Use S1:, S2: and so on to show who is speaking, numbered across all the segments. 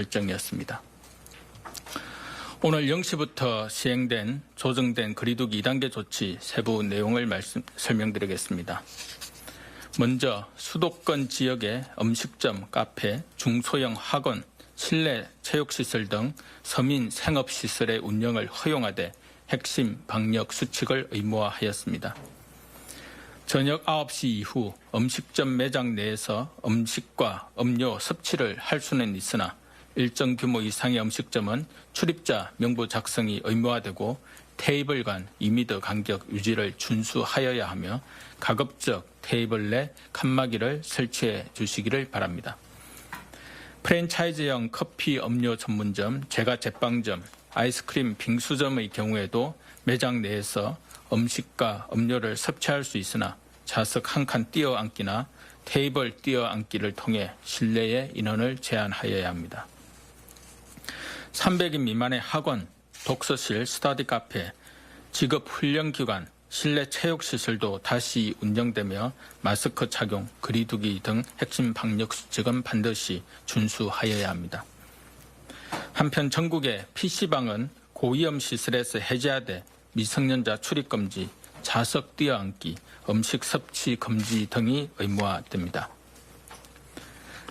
S1: 결정이었습니다. 오늘 0시부터 시행된 조정된 거리두기 2단계 조치 세부 내용을 설명드리겠습니다. 먼저 수도권 지역의 음식점, 카페, 중소형 학원, 실내 체육시설 등 서민 생업시설의 운영을 허용하되 핵심 방역 수칙을 의무화하였습니다. 저녁 9시 이후 음식점 매장 내에서 음식과 음료 섭취를 할 수는 있으나 일정 규모 이상의 음식점은 출입자 명부 작성이 의무화되고 테이블 간 2m 간격 유지를 준수하여야 하며 가급적 테이블 내 칸막이를 설치해 주시기를 바랍니다. 프랜차이즈형 커피 음료 전문점, 제과제빵점, 아이스크림 빙수점의 경우에도 매장 내에서 음식과 음료를 섭취할 수 있으나 좌석 한 칸 띄어앉기나 테이블 띄어앉기를 통해 실내의 인원을 제한하여야 합니다. 300인 미만의 학원, 독서실, 스터디 카페, 직업 훈련기관, 실내 체육시설도 다시 운영되며 마스크 착용, 거리두기 등 핵심 방역 수칙은 반드시 준수하여야 합니다. 한편 전국의 PC방은 고위험 시설에서 해제하되 미성년자 출입금지, 좌석 띄어앉기, 음식 섭취 금지 등이 의무화됩니다.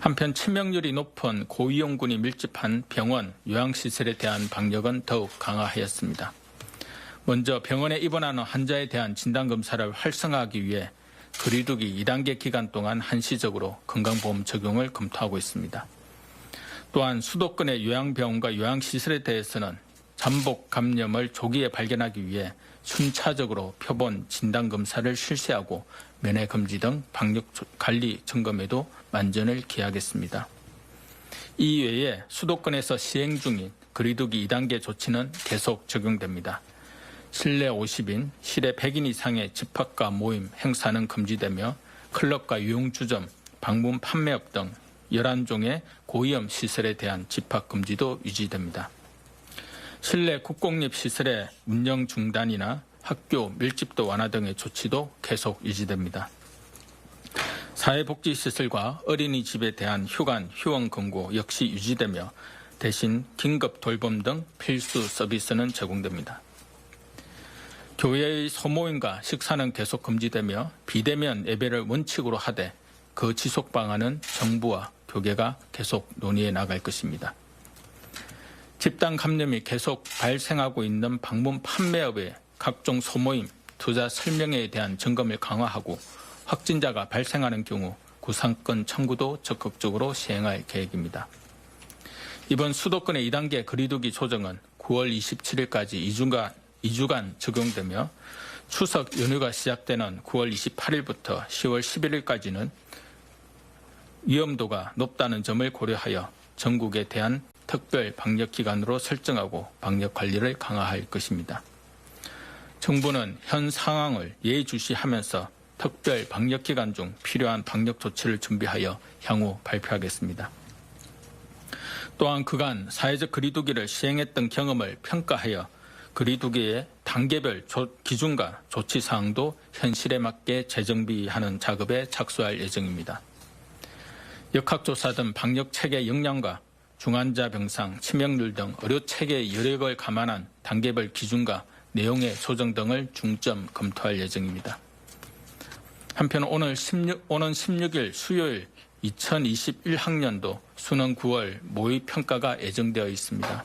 S1: 한편 치명률이 높은 고위험군이 밀집한 병원, 요양시설에 대한 방역은 더욱 강화하였습니다. 먼저 병원에 입원하는 환자에 대한 진단검사를 활성화하기 위해 거리두기 2단계 기간 동안 한시적으로 건강보험 적용을 검토하고 있습니다. 또한 수도권의 요양병원과 요양시설에 대해서는 잠복 감염을 조기에 발견하기 위해 순차적으로 표본 진단검사를 실시하고 면회금지 등 방역관리 점검에도 만전을 기하겠습니다. 이외에 수도권에서 시행 중인 거리두기 2단계 조치는 계속 적용됩니다. 실내 50인, 실외 100인 이상의 집합과 모임, 행사는 금지되며 클럽과 유흥주점, 방문 판매업 등 11종의 고위험 시설에 대한 집합 금지도 유지됩니다. 실내 국공립시설의 운영 중단이나 학교 밀집도 완화 등의 조치도 계속 유지됩니다. 사회복지시설과 어린이집에 대한 휴관, 휴원 권고 역시 유지되며 대신 긴급 돌봄 등 필수 서비스는 제공됩니다. 교회의 소모임과 식사는 계속 금지되며 비대면 예배를 원칙으로 하되 그 지속 방안은 정부와 교계가 계속 논의해 나갈 것입니다. 집단 감염이 계속 발생하고 있는 방문 판매업의 각종 소모임, 투자 설명회에 대한 점검을 강화하고 확진자가 발생하는 경우 구상권 청구도 적극적으로 시행할 계획입니다. 이번 수도권의 2단계 거리두기 조정은 9월 27일까지 2주간 적용되며 추석 연휴가 시작되는 9월 28일부터 10월 11일까지는 위험도가 높다는 점을 고려하여 전국에 대한 특별 방역기간으로 설정하고 방역관리를 강화할 것입니다. 정부는 현 상황을 예의주시하면서 특별 방역기간 중 필요한 방역조치를 준비하여 향후 발표하겠습니다. 또한 그간 사회적 거리두기를 시행했던 경험을 평가하여 거리두기의 단계별 기준과 조치사항도 현실에 맞게 재정비하는 작업에 착수할 예정입니다. 역학조사 등 방역체계 역량과 중환자 병상, 치명률 등 의료체계의 여력을 감안한 단계별 기준과 내용의 조정 등을 중점 검토할 예정입니다. 한편 오는 16일 수요일 2021학년도 수능 9월 모의평가가 예정되어 있습니다.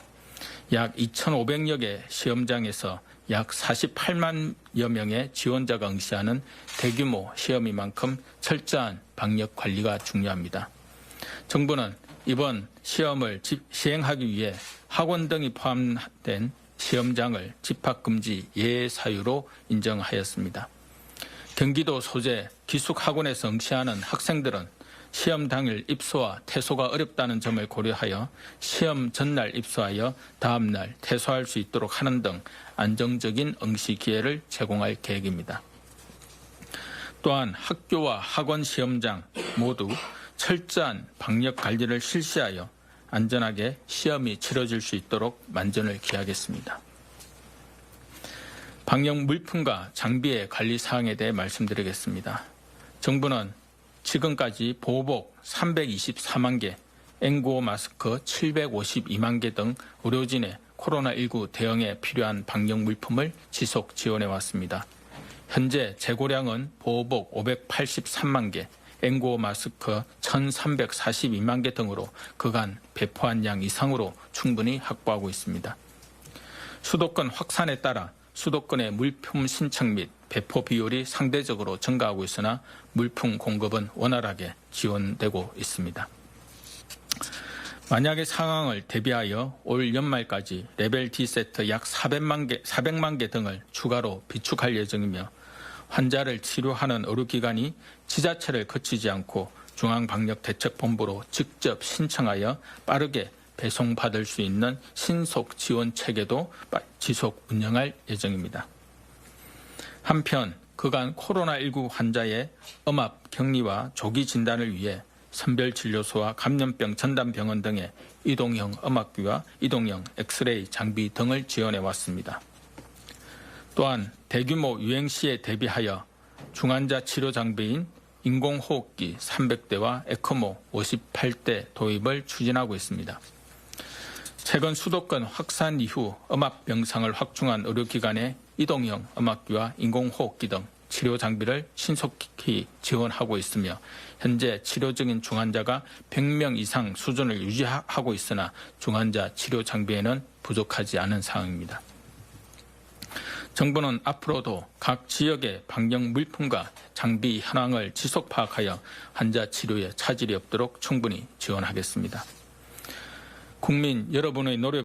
S1: 약 2,500여 개 시험장에서 약 48만여 명의 지원자가 응시하는 대규모 시험인 만큼 철저한 방역 관리가 중요합니다. 정부는 이번 시험을 시행하기 위해 학원 등이 포함된 시험장을 집합금지 예외 사유로 인정하였습니다. 경기도 소재 기숙학원에서 응시하는 학생들은 시험 당일 입소와 퇴소가 어렵다는 점을 고려하여 시험 전날 입소하여 다음 날 퇴소할 수 있도록 하는 등 안정적인 응시 기회를 제공할 계획입니다. 또한 학교와 학원 시험장 모두 철저한 방역 관리를 실시하여 안전하게 시험이 치러질 수 있도록 만전을 기하겠습니다. 방역 물품과 장비의 관리 사항에 대해 말씀드리겠습니다. 정부는 지금까지 보호복 324만 개, N95 마스크 752만 개 등 의료진의 코로나19 대응에 필요한 방역 물품을 지속 지원해 왔습니다. 현재 재고량은 보호복 583만 개, N95 마스크 1,342만 개 등으로 그간 배포한 양 이상으로 충분히 확보하고 있습니다. 수도권 확산에 따라 수도권의 물품 신청 및 배포 비율이 상대적으로 증가하고 있으나 물품 공급은 원활하게 지원되고 있습니다. 만약의 상황을 대비하여 올 연말까지 레벨 D 세트 약 400만 개 등을 추가로 비축할 예정이며 환자를 치료하는 의료기관이 지자체를 거치지 않고 중앙방역대책본부로 직접 신청하여 빠르게 배송받을 수 있는 신속 지원 체계도 지속 운영할 예정입니다. 한편 그간 코로나19 환자의 음압 격리와 조기 진단을 위해 선별진료소와 감염병 전담병원 등의 이동형 음압기와 이동형 엑스레이 장비 등을 지원해 왔습니다. 또한 대규모 유행 시에 대비하여 중환자 치료 장비인 인공호흡기 300대와 에크모 58대 도입을 추진하고 있습니다. 최근 수도권 확산 이후 음압 병상을 확충한 의료기관에 이동형 음압기와 인공호흡기 등 치료 장비를 신속히 지원하고 있으며 현재 치료 중인 중환자가 100명 이상 수준을 유지하고 있으나 중환자 치료 장비에는 부족하지 않은 상황입니다. 정부는 앞으로도 각 지역의 방역 물품과 장비 현황을 지속 파악하여 환자 치료에 차질이 없도록 충분히 지원하겠습니다. 국민 여러분의 노력